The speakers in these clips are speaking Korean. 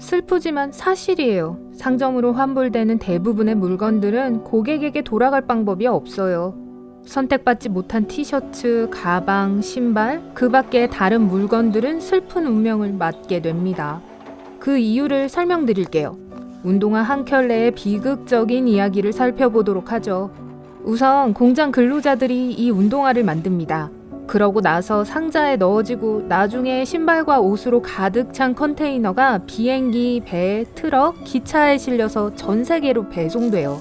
슬프지만 사실이에요. 상점으로 환불되는 대부분의 물건들은 고객에게 돌아갈 방법이 없어요. 선택받지 못한 티셔츠, 가방, 신발, 그 밖에 다른 물건들은 슬픈 운명을 맞게 됩니다. 그 이유를 설명드릴게요. 운동화 한 켤레의 비극적인 이야기를 살펴보도록 하죠. 우선 공장 근로자들이 이 운동화를 만듭니다. 그러고 나서 상자에 넣어지고 나중에 신발과 옷으로 가득 찬 컨테이너가 비행기, 배, 트럭, 기차에 실려서 전 세계로 배송돼요.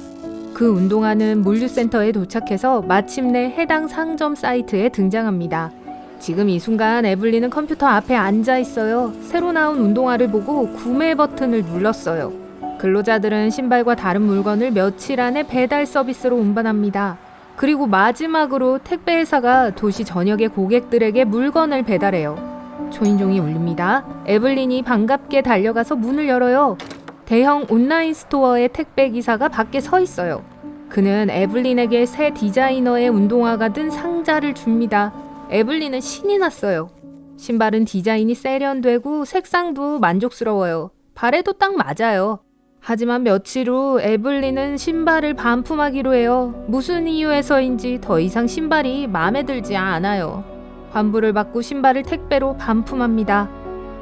그 운동화는 물류센터에 도착해서 마침내 해당 상점 사이트에 등장합니다. 지금 이 순간 에블린은 컴퓨터 앞에 앉아 있어요. 새로 나온 운동화를 보고 구매 버튼을 눌렀어요. 근로자들은 신발과 다른 물건을 며칠 안에 배달 서비스로 운반합니다. 그리고 마지막으로 택배회사가 도시 전역의 고객들에게 물건을 배달해요. 초인종이 울립니다. 에블린이 반갑게 달려가서 문을 열어요. 대형 온라인 스토어의 택배기사가 밖에 서 있어요. 그는 에블린에게 새 디자이너의 운동화가 든 상자를 줍니다. 에블린은 신이 났어요. 신발은 디자인이 세련되고 색상도 만족스러워요. 발에도 딱 맞아요. 하지만 며칠 후 에블린은 신발을 반품하기로 해요. 무슨 이유에서인지 더 이상 신발이 마음에 들지 않아요. 환불을 받고 신발을 택배로 반품합니다.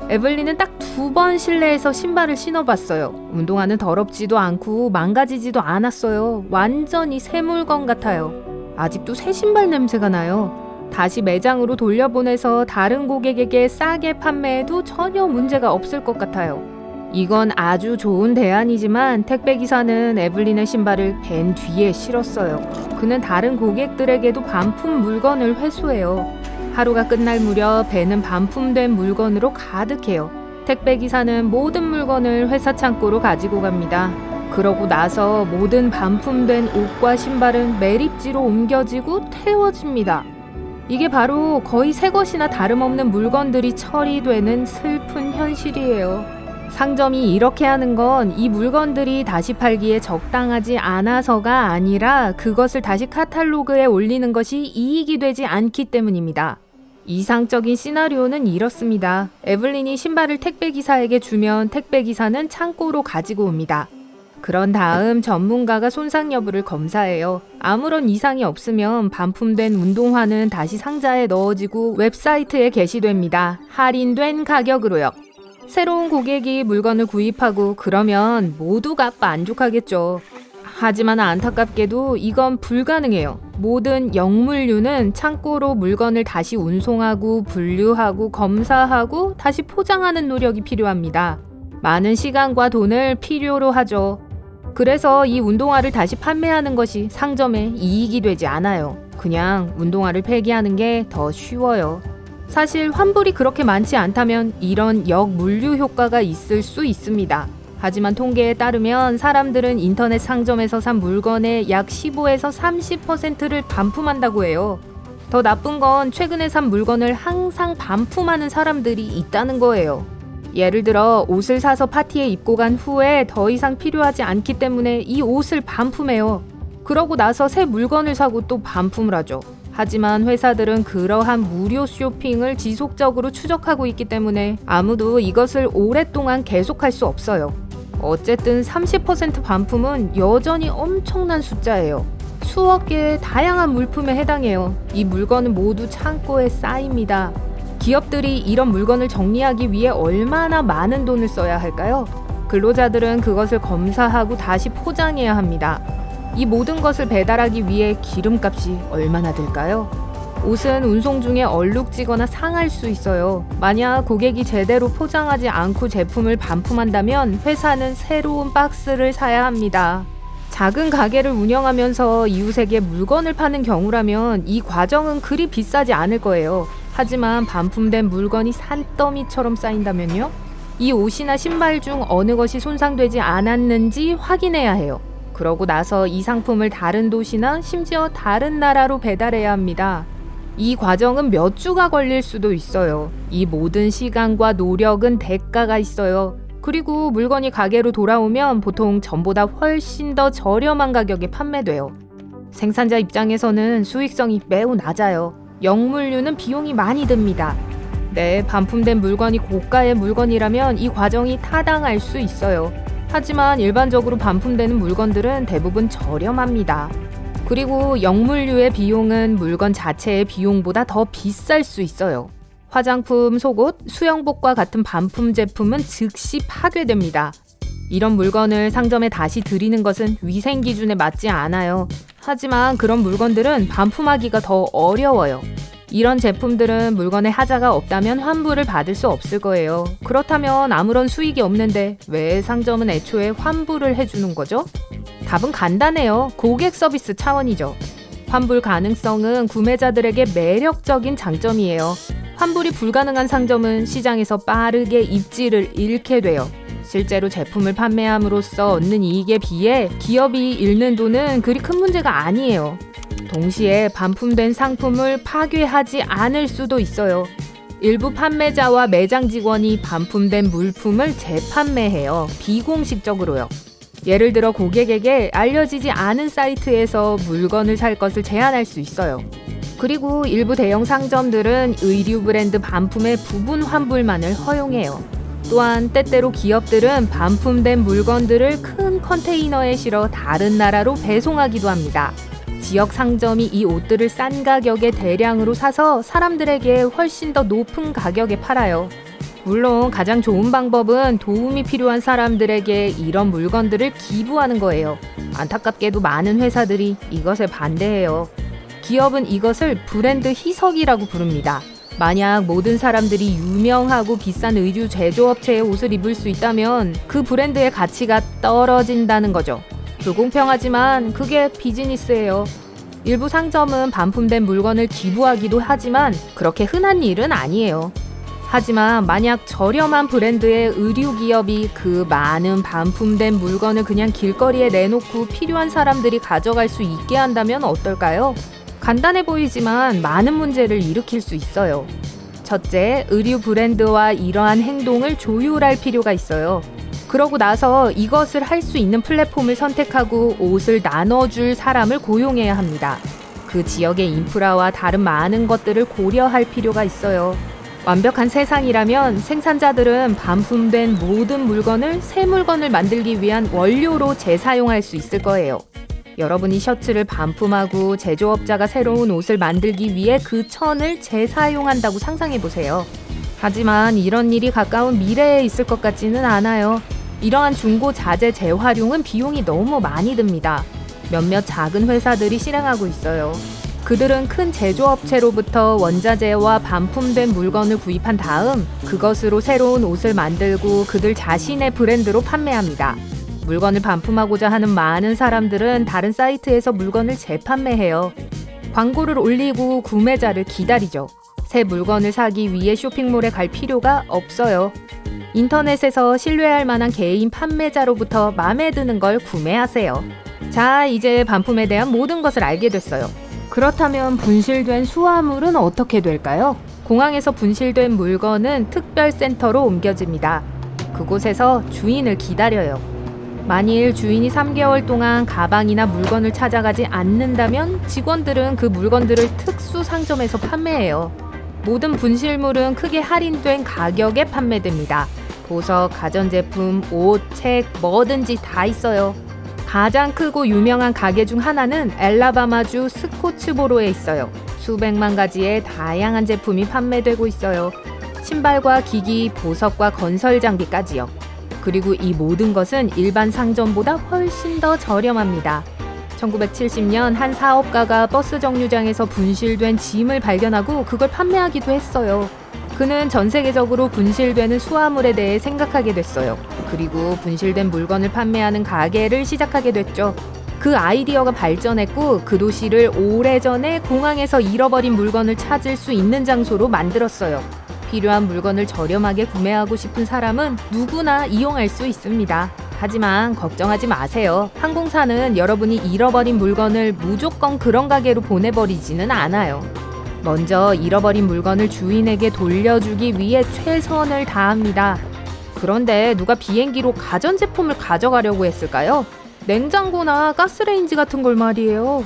에블린은 딱 2번 실내에서 신발을 신어봤어요. 운동화는 더럽지도 않고 망가지지도 않았어요. 완전히 새 물건 같아요. 아직도 새 신발 냄새가 나요. 다시 매장으로 돌려보내서 다른 고객에게 싸게 판매해도 전혀 문제가 없을 것 같아요. 이건 아주 좋은 대안이지만 택배기사는 에블린의 신발을 밴 뒤에 실었어요. 그는 다른 고객들에게도 반품 물건을 회수해요. 하루가 끝날 무렵 배는 반품된 물건으로 가득해요. 택배기사는 모든 물건을 회사 창고로 가지고 갑니다. 그러고 나서 모든 반품된 옷과 신발은 매립지로 옮겨지고 태워집니다. 이게 바로 거의 새 것이나 다름없는 물건들이 처리되는 슬픈 현실이에요. 상점이 이렇게 하는 건 이 물건들이 다시 팔기에 적당하지 않아서가 아니라 그것을 다시 카탈로그에 올리는 것이 이익이 되지 않기 때문입니다. 이상적인 시나리오는 이렇습니다. 에블린이 신발을 택배기사에게 주면 택배기사는 창고로 가지고 옵니다. 그런 다음 전문가가 손상 여부를 검사해요. 아무런 이상이 없으면 반품된 운동화는 다시 상자에 넣어지고 웹사이트에 게시됩니다. 할인된 가격으로요. 새로운 고객이 물건을 구입하고 그러면 모두가 만족하겠죠. 하지만 안타깝게도 이건 불가능해요. 모든 영물류는 창고로 물건을 다시 운송하고 분류하고 검사하고 다시 포장하는 노력이 필요합니다. 많은 시간과 돈을 필요로 하죠. 그래서 이 운동화를 다시 판매하는 것이 상점에 이익이 되지 않아요. 그냥 운동화를 폐기하는 게 더 쉬워요. 사실 환불이 그렇게 많지 않다면 이런 역물류 효과가 있을 수 있습니다. 하지만 통계에 따르면 사람들은 인터넷 상점에서 산 물건의 약 15에서 30%를 반품한다고 해요. 더 나쁜 건 최근에 산 물건을 항상 반품하는 사람들이 있다는 거예요. 예를 들어 옷을 사서 파티에 입고 간 후에 더 이상 필요하지 않기 때문에 이 옷을 반품해요. 그러고 나서 새 물건을 사고 또 반품을 하죠. 하지만 회사들은 그러한 무료 쇼핑을 지속적으로 추적하고 있기 때문에 아무도 이것을 오랫동안 계속할 수 없어요. 어쨌든 30% 반품은 여전히 엄청난 숫자예요. 수억 개의 다양한 물품에 해당해요. 이 물건은 모두 창고에 쌓입니다. 기업들이 이런 물건을 정리하기 위해 얼마나 많은 돈을 써야 할까요? 근로자들은 그것을 검사하고 다시 포장해야 합니다. 이 모든 것을 배달하기 위해 기름값이 얼마나 들까요? 옷은 운송 중에 얼룩지거나 상할 수 있어요. 만약 고객이 제대로 포장하지 않고 제품을 반품한다면 회사는 새로운 박스를 사야 합니다. 작은 가게를 운영하면서 이웃에게 물건을 파는 경우라면 이 과정은 그리 비싸지 않을 거예요. 하지만 반품된 물건이 산더미처럼 쌓인다면요? 이 옷이나 신발 중 어느 것이 손상되지 않았는지 확인해야 해요. 그러고 나서 이 상품을 다른 도시나 심지어 다른 나라로 배달해야 합니다. 이 과정은 몇 주가 걸릴 수도 있어요. 이 모든 시간과 노력은 대가가 있어요. 그리고 물건이 가게로 돌아오면 보통 전보다 훨씬 더 저렴한 가격에 판매돼요. 생산자 입장에서는 수익성이 매우 낮아요. 영물류는 비용이 많이 듭니다. 네, 반품된 물건이 고가의 물건이라면 이 과정이 타당할 수 있어요. 하지만 일반적으로 반품되는 물건들은 대부분 저렴합니다. 그리고 영물류의 비용은 물건 자체의 비용보다 더 비쌀 수 있어요. 화장품, 속옷, 수영복과 같은 반품 제품은 즉시 파괴됩니다. 이런 물건을 상점에 다시 들이는 것은 위생 기준에 맞지 않아요. 하지만 그런 물건들은 반품하기가 더 어려워요. 이런 제품들은 물건에 하자가 없다면 환불을 받을 수 없을 거예요. 그렇다면 아무런 수익이 없는데 왜 상점은 애초에 환불을 해주는 거죠? 답은 간단해요. 고객 서비스 차원이죠. 환불 가능성은 구매자들에게 매력적인 장점이에요. 환불이 불가능한 상점은 시장에서 빠르게 입지를 잃게 돼요. 실제로 제품을 판매함으로써 얻는 이익에 비해 기업이 잃는 돈은 그리 큰 문제가 아니에요. 동시에 반품된 상품을 파괴하지 않을 수도 있어요. 일부 판매자와 매장 직원이 반품된 물품을 재판매해요. 비공식적으로요. 예를 들어 고객에게 알려지지 않은 사이트에서 물건을 살 것을 제안할 수 있어요. 그리고 일부 대형 상점들은 의류 브랜드 반품의 부분 환불만을 허용해요. 또한 때때로 기업들은 반품된 물건들을 큰 컨테이너에 실어 다른 나라로 배송하기도 합니다. 지역 상점이 이 옷들을 싼 가격에 대량으로 사서 사람들에게 훨씬 더 높은 가격에 팔아요. 물론 가장 좋은 방법은 도움이 필요한 사람들에게 이런 물건들을 기부하는 거예요. 안타깝게도 많은 회사들이 이것에 반대해요. 기업은 이것을 브랜드 희석이라고 부릅니다. 만약 모든 사람들이 유명하고 비싼 의류 제조업체의 옷을 입을 수 있다면 그 브랜드의 가치가 떨어진다는 거죠. 불공평하지만 그게 비즈니스예요. 일부 상점은 반품된 물건을 기부하기도 하지만 그렇게 흔한 일은 아니에요. 하지만 만약 저렴한 브랜드의 의류 기업이 그 많은 반품된 물건을 그냥 길거리에 내놓고 필요한 사람들이 가져갈 수 있게 한다면 어떨까요? 간단해 보이지만 많은 문제를 일으킬 수 있어요. 첫째, 의류 브랜드와 이러한 행동을 조율할 필요가 있어요. 그러고 나서 이것을 할 수 있는 플랫폼을 선택하고 옷을 나눠줄 사람을 고용해야 합니다. 그 지역의 인프라와 다른 많은 것들을 고려할 필요가 있어요. 완벽한 세상이라면 생산자들은 반품된 모든 물건을 새 물건을 만들기 위한 원료로 재사용할 수 있을 거예요. 여러분이 셔츠를 반품하고 제조업자가 새로운 옷을 만들기 위해 그 천을 재사용한다고 상상해보세요. 하지만 이런 일이 가까운 미래에 있을 것 같지는 않아요. 이러한 중고 자재 재활용은 비용이 너무 많이 듭니다. 몇몇 작은 회사들이 실행하고 있어요. 그들은 큰 제조업체로부터 원자재와 반품된 물건을 구입한 다음 그것으로 새로운 옷을 만들고 그들 자신의 브랜드로 판매합니다. 물건을 반품하고자 하는 많은 사람들은 다른 사이트에서 물건을 재판매해요. 광고를 올리고 구매자를 기다리죠. 새 물건을 사기 위해 쇼핑몰에 갈 필요가 없어요. 인터넷에서 신뢰할 만한 개인 판매자로부터 마음에 드는 걸 구매하세요. 자, 이제 반품에 대한 모든 것을 알게 됐어요. 그렇다면 분실된 수화물은 어떻게 될까요? 공항에서 분실된 물건은 특별센터로 옮겨집니다. 그곳에서 주인을 기다려요. 만일 주인이 3개월 동안 가방이나 물건을 찾아가지 않는다면 직원들은 그 물건들을 특수 상점에서 판매해요. 모든 분실물은 크게 할인된 가격에 판매됩니다. 보석, 가전제품, 옷, 책, 뭐든지 다 있어요. 가장 크고 유명한 가게 중 하나는 엘라바마주 스코츠보로에 있어요. 수백만 가지의 다양한 제품이 판매되고 있어요. 신발과 기기, 보석과 건설 장비까지요. 그리고 이 모든 것은 일반 상점보다 훨씬 더 저렴합니다. 1970년 한 사업가가 버스 정류장에서 분실된 짐을 발견하고 그걸 판매하기도 했어요. 그는 전 세계적으로 분실되는 수화물에 대해 생각하게 됐어요. 그리고 분실된 물건을 판매하는 가게를 시작하게 됐죠. 그 아이디어가 발전했고 그 도시를 오래전에 공항에서 잃어버린 물건을 찾을 수 있는 장소로 만들었어요. 필요한 물건을 저렴하게 구매하고 싶은 사람은 누구나 이용할 수 있습니다. 하지만 걱정하지 마세요. 항공사는 여러분이 잃어버린 물건을 무조건 그런 가게로 보내버리지는 않아요. 먼저 잃어버린 물건을 주인에게 돌려주기 위해 최선을 다합니다. 그런데 누가 비행기로 가전제품을 가져가려고 했을까요? 냉장고나 가스레인지 같은 걸 말이에요.